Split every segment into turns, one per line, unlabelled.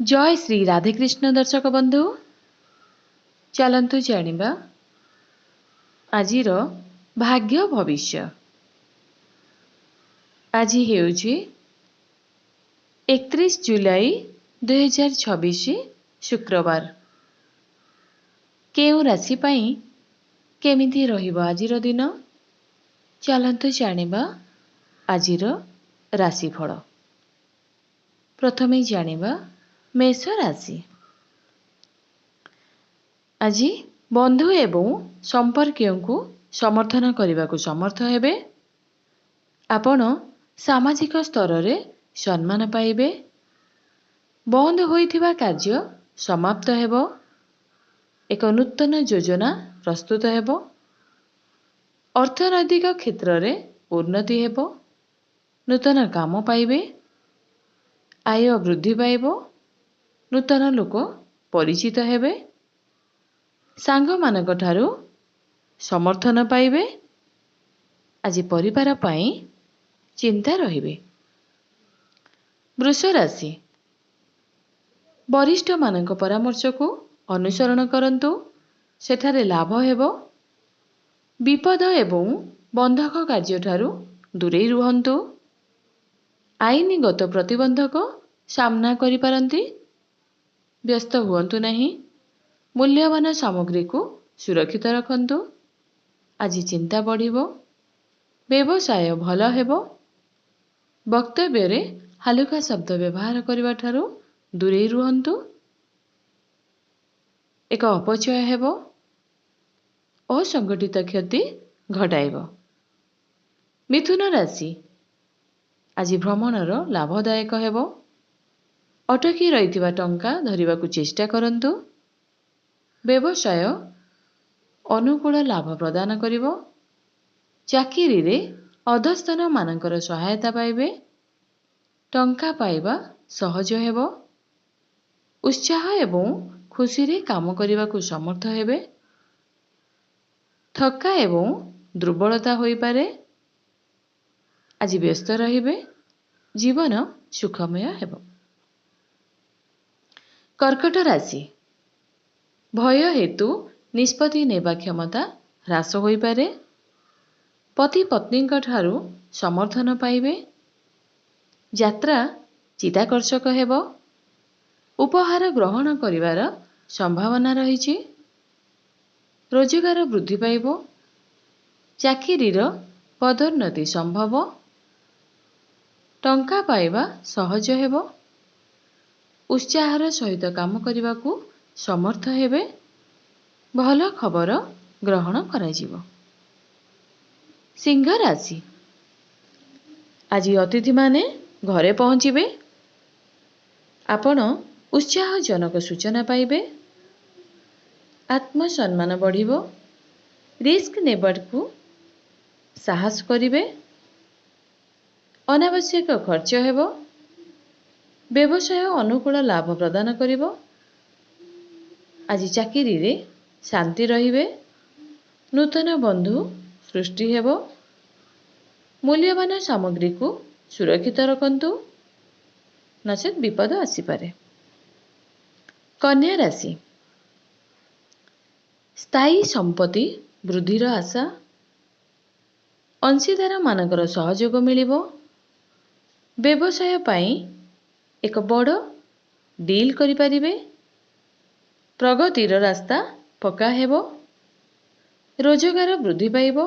जय श्री राधेकृष्ण दर्शक बंधु चलतु जानिबा आजिर भाग्य भविष्य। आज हेउछि 31 जुलाई 2026 शुक्रवार। केउ राशि पई केमिति रहिबो आजिर दिन चलतु जानिबा आजिर राशिफल। प्रथमे जानिबा मेष राशि। आज बंधु एवं संपर्कीय को समर्थन करने को समर्थ हेबे। आपण सामाजिक स्तर रे सम्मान पाइबे। बंद होइथिबा कार्य समाप्त हेबो। एक नूतन योजना प्रस्तुत हेबो। अर्थनैतिक क्षेत्र रे उन्नति हेबो। नूतन काम पाइबे। आय वृद्धि पाइबो। नूतन लोक परिचित हेबे। सांग मानक ठारू समर्थन पाइबे। आज परिवार पाई चिंता रहिबे। वृष राशि। वरिष्ठ मानक परामर्श को अनुसरण करंतु। सेठारे लाभ हेबो। विपद एवं बंधक कार्य ठारू दूरे रुहंतु। आईनगत प्रतिबंधक सामना करि पारंती। व्यस्त हुअंतु नहीं। मूल्यवान सामग्री को सुरक्षित रखंतु। आज चिंता बढ़िबो। व्यवसाय भल हेबो। वक्तव्य रे हालुका शब्द व्यवहार करबा ठारू दूरे रुहंतु। एक अपचय हेबो। असंगठित क्षति घटाइबो। मिथुन राशि। आज भ्रमणर लाभदायक हेबो। अटकी रहिथिबा टंका धरिबाकू चेष्टा करंतु। व्यवसाय अनुकूल लाभ प्रदान करिबो। चाकिरी रे अधस्थन मानकर सहायता पाइबे। टंका पाइबा सहज हेबो। उत्साह एवं खुशी रे काम करिबाकू समर्थ हेबे। थका एवं दुर्बलता होई पारे। आज व्यस्त रहिबे। जीवन सुखमय हेबो। कर्कट राशि। भय हेतु निष्पत्ति नेबा क्षमता ह्रास होई पारे। पति पत्नी ठारू समर्थन पाइबे। यात्रा चिताकर्षक हेबो। उपहार ग्रहण करिवार संभावना रहिछि। रोजगार वृद्धि पाइबो। चाकिरीर पदोन्नति संभव। टंका पाइबा सहज हेबो। उत्साहर सहित काम करिबाकू समर्थ हेबे। भल खबर ग्रहण कराजिबो। सिंह राशि। आज अतिथि माने घरे पहुँचिबे। आपण उत्साहजनक सूचना पाइबे। आत्मसम्मान बढ़िबो। रिस्क नेबाकू साहस करिबे। अनावश्यक खर्च हेबो। व्यवसाय अनुकूल लाभ प्रदान करिबो। आज चाकिरी रे शांति रहिबे। नूतन बंधु सृष्टि हेबो। मूल्यवान सामग्री को सुरक्षित रखंतु। नचेत विपद आसीपारे। कन्या राशि। स्थायी संपत्ति वृद्धिर आशा। अंशीदार मानकर सहयोग मिलिबो। व्यवसाय पाई एक बड़ डील करि परिबे। प्रगतिर रास्ता पक्का हेबो। रोजगार वृद्धि पाइबो।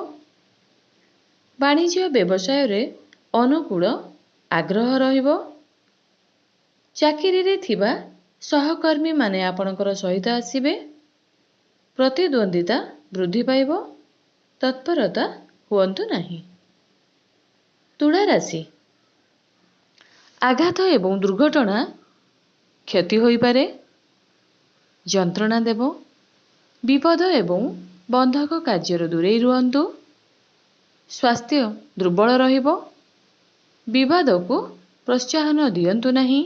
वाणिज्य व्यवसाय रे अनुकूल आग्रह रहिबो। चाकिरी रे थिबा सहकर्मी माने आपणकर सहित आसीबे। प्रतिद्वंदिता वृद्धि पाइबो। तत्परता हुअंतु नहीं। तुला राशि। आघात एवं दुर्घटना क्षति होई पारे। जंत्रणा देबो। विपद एवं बंधक कार्यर दूरे रुहंतु। स्वास्थ्य दुर्बल रहिबो। विवाद को प्रोत्साहन दियंतु नहीं।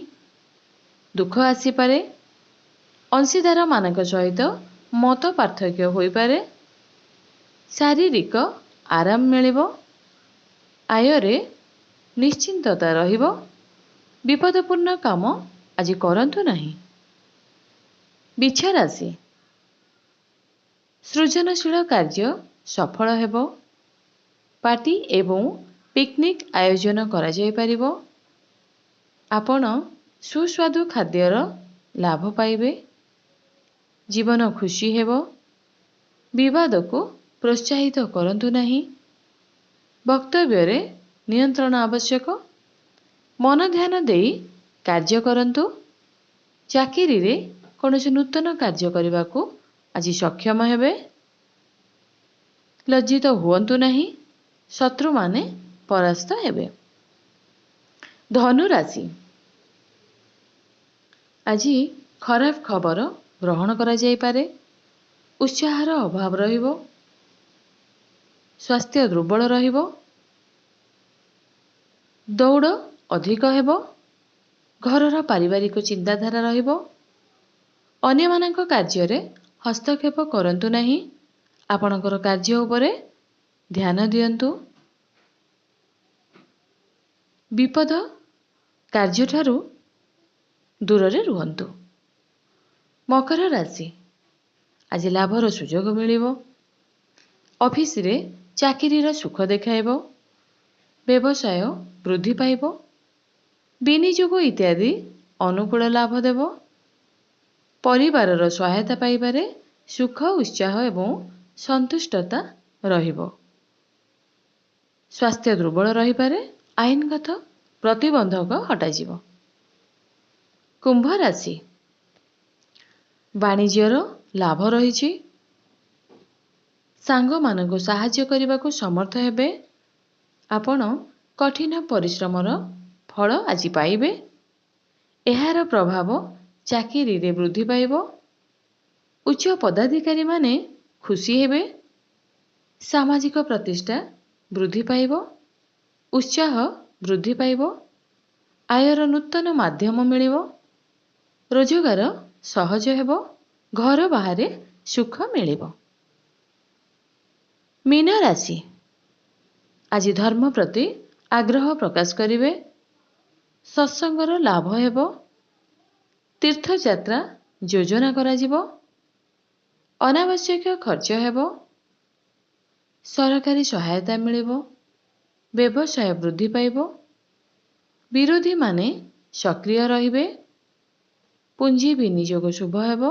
दुख आसी पारे। अंशीदार मानक सहित मत पार्थक्य होई पारे। शारीरिक आराम मिलिबो। आय रे निश्चिंतता रहिबो। विपदपूर्ण काम ଆଜି କରନ୍ତୁ ନାହିଁ। ବିଛା ରାଶି, ସୃଜନଶୀଳ କାର୍ଯ୍ୟ ସଫଳ ହେବ। ପାର୍ଟି ଏବଂ ପିକନିକ୍ ଆୟୋଜନ କରାଯାଇପାରିବ। ଆପଣ ସୁସ୍ୱାଦୁ ଖାଦ୍ୟର ଲାଭ ପାଇବେ। ଜୀବନ ଖୁସି ହେବ। ବିବାଦକୁ ପ୍ରୋତ୍ସାହିତ କରନ୍ତୁ ନାହିଁ। ବକ୍ତବ୍ୟରେ ନିୟନ୍ତ୍ରଣ ଆବଶ୍ୟକ। ମନ ଧ୍ୟାନ ଦେଇ କାର୍ଯ୍ୟ କରନ୍ତୁ। ଚାକିରିରେ କୌଣସି ନୂତନ କାର୍ଯ୍ୟ କରିବାକୁ ଆଜି ସକ୍ଷମ ହେବେ। ଲଜ୍ଜିତ ହୁଅନ୍ତୁ ନାହିଁ। ଶତ୍ରୁମାନେ ପରାସ୍ତ ହେବେ। ଧନୁ ରାଶି, ଆଜି ଖରାପ ଖବର ଗ୍ରହଣ କରାଯାଇପାରେ। ଉତ୍ସାହର ଅଭାବ ରହିବ। ସ୍ୱାସ୍ଥ୍ୟ ଦୁର୍ବଳ ରହିବ। ଦୌଡ଼ ଅଧିକ ହେବ। ଘରର ପାରିବାରିକ ଚିନ୍ତାଧାରା ରହିବ। ଅନ୍ୟମାନଙ୍କ କାର୍ଯ୍ୟରେ ହସ୍ତକ୍ଷେପ କରନ୍ତୁ ନାହିଁ। ଆପଣଙ୍କର କାର୍ଯ୍ୟ ଉପରେ ଧ୍ୟାନ ଦିଅନ୍ତୁ। ବିପଦ କାର୍ଯ୍ୟଠାରୁ ଦୂରରେ ରୁହନ୍ତୁ। ମକର ରାଶି, ଆଜି ଲାଭର ସୁଯୋଗ ମିଳିବ। ଅଫିସରେ ଚାକିରିର ସୁଖ ଦେଖାଇବ। ବ୍ୟବସାୟ ବୃଦ୍ଧି ପାଇବ। ବିନିଯୋଗ ଇତ୍ୟାଦି ଅନୁକୂଳ ଲାଭ ଦେବ। ପରିବାରର ସହାୟତା ପାଇବାରେ ସୁଖ, ଉତ୍ସାହ ଏବଂ ସନ୍ତୁଷ୍ଟତା ରହିବ। ସ୍ୱାସ୍ଥ୍ୟ ଦୁର୍ବଳ ରହିପାରେ। ଆଇନଗତ ପ୍ରତିବନ୍ଧକ ହଟାଯିବ। କୁମ୍ଭ ରାଶି, ବାଣିଜ୍ୟର ଲାଭ ରହିଛି। ସାଙ୍ଗମାନଙ୍କୁ ସାହାଯ୍ୟ କରିବାକୁ ସମର୍ଥ ହେବେ। ଆପଣ କଠିନ ପରିଶ୍ରମର ଫଳ ଆଜି ପାଇବେ। ଏହାର ପ୍ରଭାବ ଚାକିରିରେ ବୃଦ୍ଧି ପାଇବ। ଉଚ୍ଚ ପଦାଧିକାରୀମାନେ ଖୁସି ହେବେ। ସାମାଜିକ ପ୍ରତିଷ୍ଠା ବୃଦ୍ଧି ପାଇବ। ଉତ୍ସାହ ବୃଦ୍ଧି ପାଇବ। ଆୟର ନୂତନ ମାଧ୍ୟମ ମିଳିବ। ରୋଜଗାର ସହଜ ହେବ। ଘର ବାହାରେ ସୁଖ ମିଳିବ। ମୀନ ରାଶି, ଆଜି ଧର୍ମ ପ୍ରତି ଆଗ୍ରହ ପ୍ରକାଶ କରିବେ। ସତ୍ସଙ୍ଗର ଲାଭ ହେବ। ତୀର୍ଥଯାତ୍ରା ଯୋଜନା କରାଯିବ। ଅନାବଶ୍ୟକ ଖର୍ଚ୍ଚ ହେବ। ସରକାରୀ ସହାୟତା ମିଳିବ। ବ୍ୟବସାୟ ବୃଦ୍ଧି ପାଇବ। ବିରୋଧୀମାନେ ସକ୍ରିୟ ରହିବେ। ପୁଞ୍ଜି ବିନିଯୋଗ ଶୁଭ ହେବ।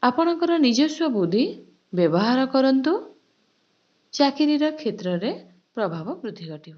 ଆପଣଙ୍କର ନିଜସ୍ୱ ବୁଦ୍ଧି ବ୍ୟବହାର କରନ୍ତୁ। ଚାକିରିର କ୍ଷେତ୍ରରେ ପ୍ରଭାବ ବୃଦ୍ଧି ଘଟିବ।